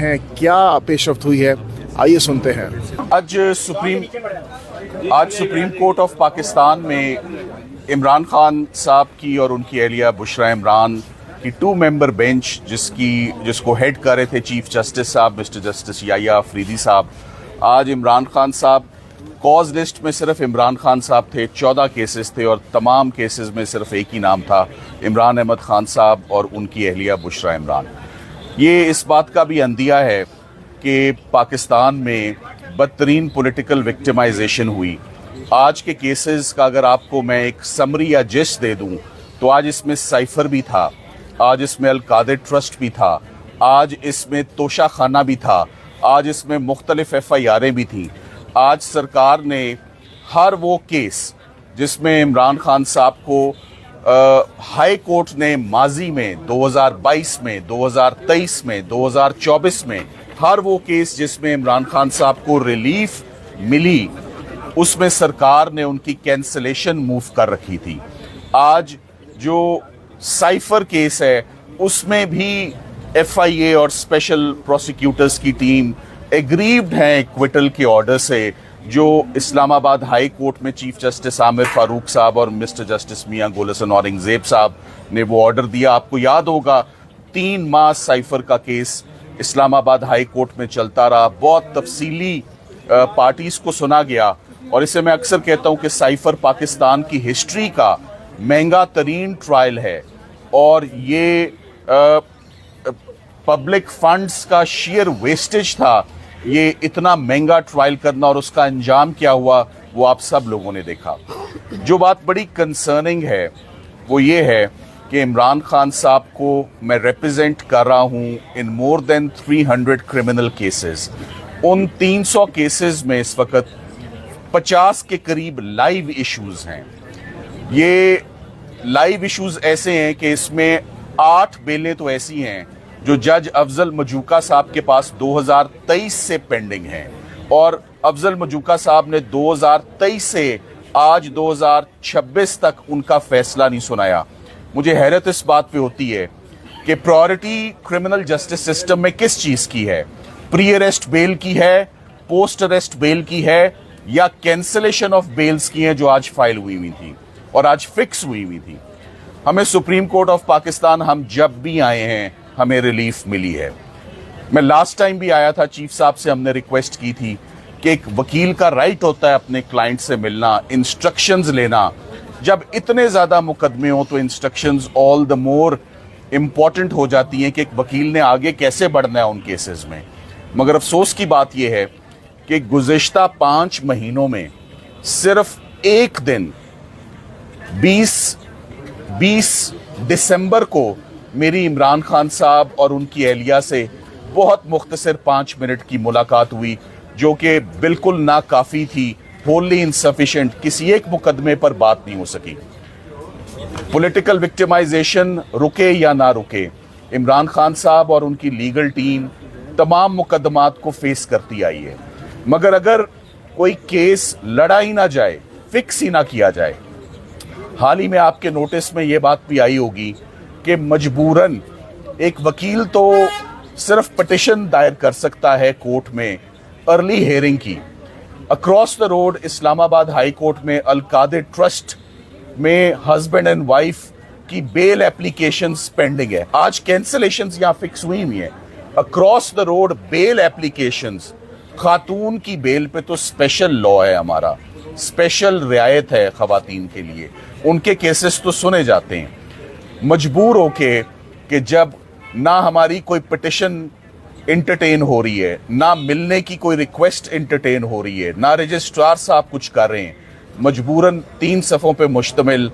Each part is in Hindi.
हैं, क्या पेशरफ्त हुई है, आइए सुनते हैं। आज सुप्रीम कोर्ट ऑफ पाकिस्तान में इमरान खान साहब की और उनकी अहलिया बुशरा इमरान की 2 मेंबर बेंच जिसको हेड कर रहे थे चीफ जस्टिस साहब मिस्टर जस्टिस याह्या अफरीदी साहब। आज इमरान खान साहब कॉज लिस्ट में सिर्फ इमरान खान साहब थे, 14 केसेस थे और तमाम केसेस में सिर्फ एक ही नाम था, इमरान अहमद खान साहब और उनकी अहलिया बुशरा इमरान। ये इस बात का भी अंदिया है कि पाकिस्तान में बदतरीन पॉलिटिकल विक्टिमाइजेशन हुई। आज के केसेस का अगर आपको मैं एक समरी या जिस्ट दे दूं तो आज इसमें साइफर भी था, आज इसमें अल-कादिर ट्रस्ट भी था, आज इसमें तोशा खाना भी था, आज इसमें मुख्तलिफ FIR'ें भी थी। आज सरकार ने हर वो केस जिसमें इमरान खान साहब को हाई कोर्ट ने माजी में 2022 में, 2023 में, 2024 में हर वो केस जिसमें इमरान खान साहब को रिलीफ मिली उसमें सरकार ने उनकी कैंसलेशन मूव कर रखी थी। आज जो साइफर केस है उसमें भी FIA और स्पेशल प्रोसिक्यूटर्स की टीम एग्रीव्ड हैं एक्विटल के ऑर्डर से जो इस्लामाबाद हाई कोर्ट में चीफ जस्टिस आमिर फारूक साहब और मिस्टर जस्टिस मियां गुल हसन औरंगजेब साहब ने वो ऑर्डर दिया। आपको याद होगा 3 माह साइफर का केस इस्लामाबाद हाई कोर्ट में चलता रहा, बहुत तफसीली पार्टीज को सुना गया और इसे मैं अक्सर कहता हूं कि साइफर पाकिस्तान की हिस्ट्री का महंगा तरीन ट्रायल है और ये पब्लिक फंड्स का शेयर वेस्टेज था ये इतना महंगा ट्रायल करना और उसका अंजाम क्या हुआ वो आप सब लोगों ने देखा। जो बात बड़ी कंसर्निंग है वो ये है कि इमरान खान साहब को मैं रिप्रेजेंट कर रहा हूं इन मोर देन 300 क्रिमिनल केसेस। उन 300 केसेस में इस वक्त 50 के करीब लाइव इश्यूज हैं। ये लाइव इश्यूज ऐसे हैं कि इसमें 8 बेलें तो ऐसी हैं जो जज अफजल मजूका साहब के पास 2023 से पेंडिंग हैं और अफजल मजूका साहब ने 2023 से आज 2026 तक उनका फैसला नहीं सुनाया। मुझे हैरत इस बात पे होती है कि प्रायोरिटी क्रिमिनल जस्टिस सिस्टम में किस चीज़ की है, प्री अरेस्ट बेल की है, पोस्ट अरेस्ट बेल की है या कैंसलेशन ऑफ बेल्स की है जो आज फाइल हुई थी और आज फिक्स हुई थी। हमें सुप्रीम कोर्ट ऑफ पाकिस्तान हम जब भी आए हैं हमें रिलीफ मिली है। मैं लास्ट टाइम भी आया था, चीफ साहब से हमने रिक्वेस्ट की थी कि एक वकील का राइट होता है अपने क्लाइंट से मिलना, इंस्ट्रक्शंस लेना। जब इतने ज़्यादा मुकदमे हो तो instructions all the more important हो जाती हैं कि एक वकील ने आगे कैसे बढ़ना है उन केसेस में। मगर अफसोस की बात यह है कि गुज़िश्ता 5 महीनों में सिर्फ एक दिन 20 दिसंबर को मेरी इमरान खान साहब और उनकी अहलिया से बहुत मुख्तसर 5 मिनट की मुलाकात हुई जो कि बिल्कुल नाकाफ़ी थी, होली इनसफिशिएंट, किसी एक मुकदमे पर बात नहीं हो सकी। पॉलिटिकल विक्टिमाइजेशन रुके या ना रुके, इमरान खान साहब और उनकी लीगल टीम तमाम मुकदमात को फेस करती आई है। मगर अगर कोई केस लड़ा ही ना जाए, फिक्स ही ना किया जाए, हाल ही में आपके नोटिस में ये बात भी आई होगी कि मजबूरन एक वकील तो सिर्फ पिटिशन दायर कर सकता है कोर्ट में अर्ली हियरिंग की। Across the road Islamabad high court में अल-कादिर ट्रस्ट में हस्बैंड एंड वाइफ की बेल एप्लीकेशंस पेंडिंग है। आज कैंसलेशंस यहाँ फिक्स हुई है। Across the road bail applications, खातून की बेल पे तो स्पेशल लॉ है, हमारा स्पेशल रियायत है खवातीन के लिए, उनके केसेस तो सुने जाते हैं। मजबूर होके कि जब ना हमारी कोई पिटिशन इंटरटेन हो रही है, ना मिलने की कोई रिक्वेस्ट इंटरटेन हो रही है, ना रजिस्ट्रार साहब कुछ कर रहे हैं, मजबूरन 3 सफ़ों पे मुश्तमिल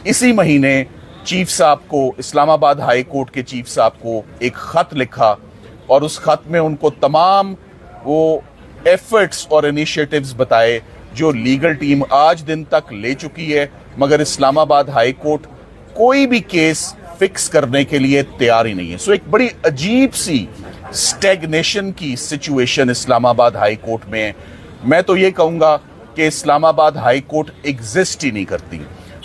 इसी महीने चीफ साहब को, इस्लामाबाद हाई कोर्ट के चीफ साहब को एक ख़त लिखा और उस ख़त में उनको तमाम वो एफर्ट्स और इनिशिएटिव्स बताए जो लीगल टीम आज दिन तक ले चुकी है। मगर इस्लामाबाद हाई कोर्ट कोई भी केस फिक्स करने के लिए तैयार ही नहीं है। सो एक बड़ी अजीब सी स्टैग्नेशन की सिचुएशन इस्लामाबाद हाई कोर्ट में है। मैं तो ये कहूँगा कि इस्लामाबाद हाई कोर्ट एग्जिस्ट ही नहीं करती,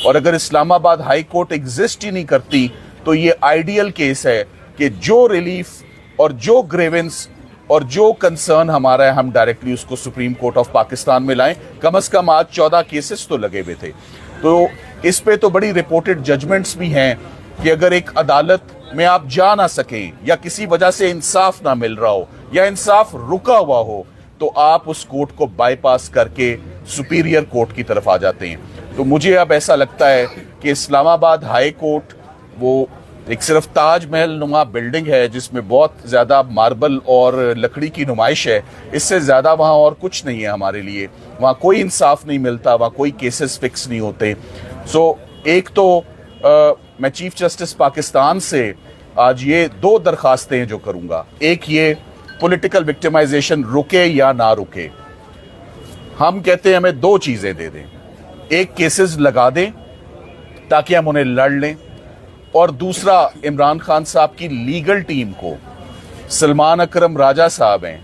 और अगर इस्लामाबाद हाई कोर्ट एग्जिस्ट ही नहीं करती तो ये आइडियल केस है कि जो रिलीफ और जो ग्रेवेंस और जो कंसर्न हमारा है हम डायरेक्टली उसको सुप्रीम कोर्ट ऑफ पाकिस्तान में लाएं। कम से कम आज 14 केसेस तो लगे हुए थे, तो इस पे तो बड़ी रिपोर्टेड जजमेंट्स भी हैं कि अगर एक अदालत में आप जा ना सकें या किसी वजह से इंसाफ ना मिल रहा हो या इंसाफ रुका हुआ हो तो आप उस कोर्ट को बाईपास करके सुपीरियर कोर्ट की तरफ आ जाते हैं। तो मुझे अब ऐसा लगता है कि इस्लामाबाद हाई कोर्ट वो एक सिर्फ ताजमहल नुमा बिल्डिंग है जिसमें बहुत ज़्यादा मार्बल और लकड़ी की नुमाइश है, इससे ज़्यादा वहाँ और कुछ नहीं है हमारे लिए। वहाँ कोई इंसाफ नहीं मिलता, वहाँ कोई केसेस फिक्स नहीं होते। सो एक तो मैं चीफ जस्टिस पाकिस्तान से आज ये 2 दरखास्तें हैं जो करूँगा। एक ये पॉलिटिकल विक्टिमाइजेशन रुके या ना रुके, हम कहते हैं हमें 2 चीज़ें दे दें। एक केसेस लगा दें ताकि हम उन्हें लड़ लें, और दूसरा इमरान खान साहब की लीगल टीम को, सलमान अकरम राजा साहब हैं,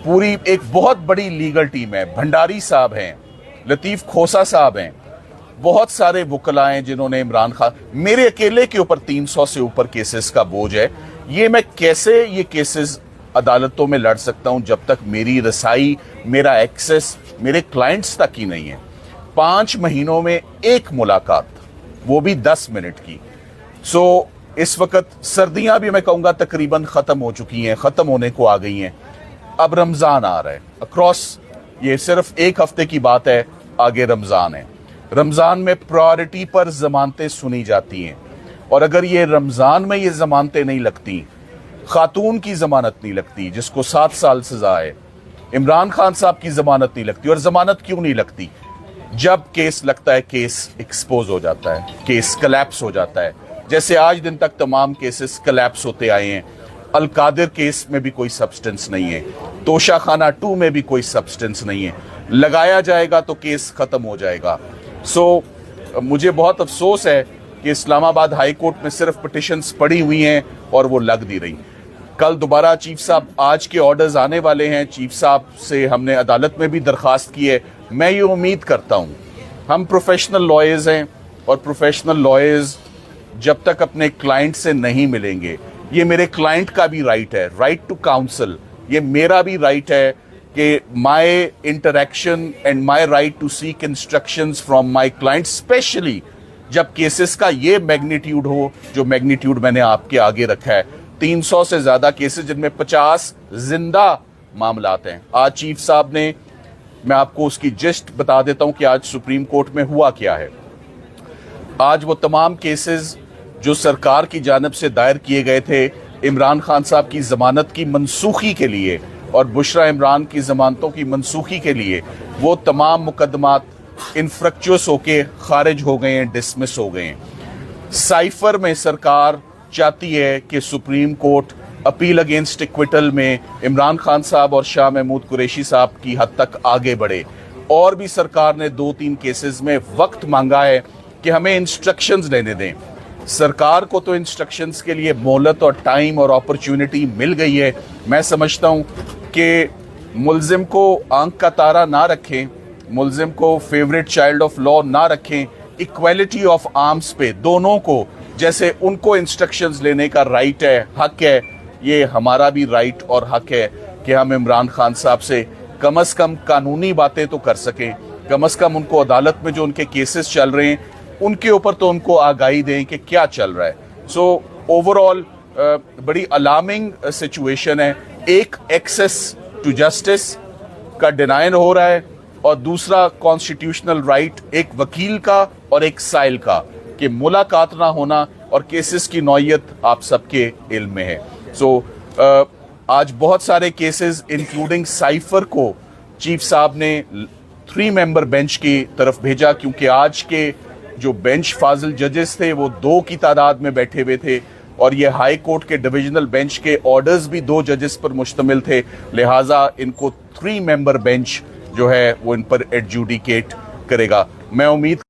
पूरी एक बहुत बड़ी लीगल टीम है, भंडारी साहब हैं, लतीफ़ खोसा साहब हैं, बहुत सारे वकला हैं जिन्होंने इमरान खान, मेरे अकेले के ऊपर 300 से ऊपर केसेस का बोझ है। ये मैं कैसे ये केसेस अदालतों में लड़ सकता हूं जब तक मेरी रसाई, मेरा एक्सेस मेरे क्लाइंट्स तक ही नहीं है। 5 महीनों में एक मुलाकात, वो भी 10 मिनट की। सो इस वक्त सर्दियां भी मैं कहूँगा तकरीबन ख़त्म हो चुकी हैं, ख़त्म होने को आ गई हैं। अब रमज़ान आ रहा है, अक्रॉस ये सिर्फ 1 हफ्ते की बात है, आगे रमज़ान है। रमज़ान में प्रायोरिटी पर ज़मानतें सुनी जाती हैं, और अगर ये रमज़ान में ये ज़मानतें नहीं लगती, खातून की ज़मानत नहीं लगती जिसको 7 साल सज़ा है, इमरान खान साहब की ज़मानत नहीं लगती। और ज़मानत क्यों नहीं लगती? जब केस लगता है केस एक्सपोज हो जाता है, केस कलैप्स हो जाता है। जैसे आज दिन तक तमाम केसेस कलैप्स होते आए हैं। अलकादिर केस में भी कोई सब्सटेंस नहीं है, तोशा खाना 2 में भी कोई सब्सटेंस नहीं है। लगाया जाएगा तो केस ख़त्म हो जाएगा। सो मुझे बहुत अफसोस है कि इस्लामाबाद हाई कोर्ट में सिर्फ पिटिशंस पड़ी हुई हैं और वो लग नहीं रही। कल दोबारा चीफ साहब, आज के ऑर्डर्स आने वाले हैं, चीफ साहब से हमने अदालत में भी दरख्वास्त की है। मैं ये उम्मीद करता हूँ, हम प्रोफेशनल लॉयर्स हैं और प्रोफेशनल लॉयर्स जब तक अपने क्लाइंट से नहीं मिलेंगे, ये मेरे क्लाइंट का भी राइट है, राइट टू काउंसल, ये मेरा भी राइट है कि my interaction and my right to seek instructions from my client, specially जब केसेस का ये मैग्नीट्यूड हो जो मैग्नीट्यूड मैंने आपके आगे रखा है। 300 से ज़्यादा केसेस जिनमें 50 जिंदा मामलात हैं। आज चीफ साहब ने, मैं आपको उसकी जिस्ट बता देता हूं कि आज सुप्रीम कोर्ट में हुआ क्या है। आज वो तमाम केसेस जो सरकार की जानिब से दायर किए गए थे इमरान खान साहब की ज़मानत की मनसूखी के लिए और बुशरा इमरान की ज़मानतों की मनसूखी के लिए, वो तमाम मुकदमात इनफ्रक्चुअस होके खारिज हो गए हैं, डिसमिस हो गए हैं। साइफर में सरकार चाहती है कि supreme court appeal against acquittal में इमरान खान साहब और शाह महमूद कुरैशी साहब की हद तक आगे बढ़े। और भी सरकार ने 2-3 केसेस में वक्त मांगा है कि हमें इंस्ट्रक्शंस लेने दें। सरकार को तो इंस्ट्रक्शंस के लिए मोहलत और टाइम और अपॉर्चुनिटी मिल गई है। मैं समझता हूं कि मुल्जिम को आंख का तारा ना रखें, मुल्जिम को फेवरेट चाइल्ड ऑफ लॉ ना रखें, इक्वालिटी ऑफ आर्म्स पे दोनों को, जैसे उनको इंस्ट्रक्शंस लेने का राइट है, हक है, ये हमारा भी राइट और हक है कि हम इमरान खान साहब से कम कानूनी बातें तो कर सकें, कम से कम उनको अदालत में जो उनके केसेस चल रहे हैं उनके ऊपर तो उनको आगाही दें कि क्या चल रहा है। सो ओवरऑल बड़ी अलार्मिंग सिचुएशन है। एक एक्सेस टू जस्टिस का डिनाइन हो रहा है और दूसरा कॉन्स्टिट्यूशनल राइट एक वकील का और एक साइल का कि मुलाकात ना होना, और केसेस की नौयत आप सबके इल्म में है। सो आज बहुत सारे केसेस इंक्लूडिंग साइफर को चीफ साहब ने 3 मेंबर बेंच की तरफ भेजा, क्योंकि आज के जो बेंच फाजिल जजेस थे वो 2 की तादाद में बैठे हुए थे और ये हाई कोर्ट के डिविजनल बेंच के ऑर्डर्स भी 2 जजेस पर मुश्तमिल थे। लिहाजा इनको 3 मेंबर बेंच जो है वो इन पर एडजुडिकेट करेगा। मैं उम्मीद